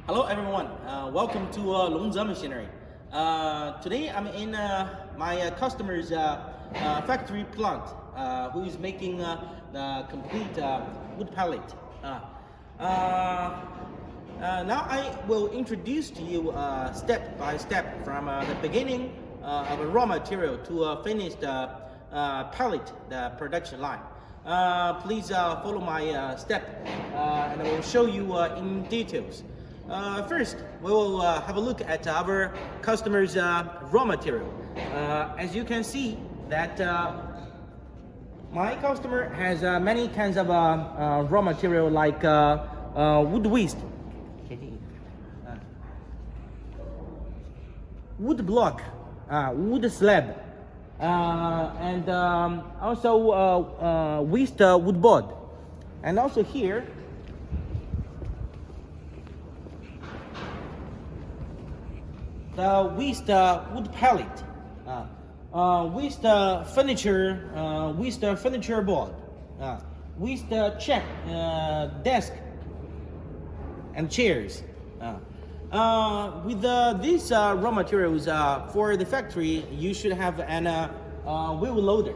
Hello everyone, welcome to Longze Machinery. Today I'm in my customer's factory plant who is making the complete wood pallet. Now I will introduce to you step by step from the beginning of a raw material to a finished pallet, the production line. Please follow my step and I will show you in details. First, we will have a look at our customer's raw material. As you can see that my customer has many kinds of raw material like wood waste, wood block, wood slab, and also waste wood board. And also here, the waste wood pallet, waste furniture, waste furniture board, waste check desk and chairs. With these raw materials for the factory, you should have an wheel loader.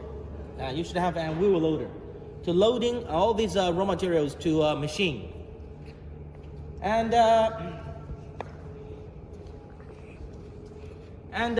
You should have a wheel loader to loading all these raw materials to a machine. And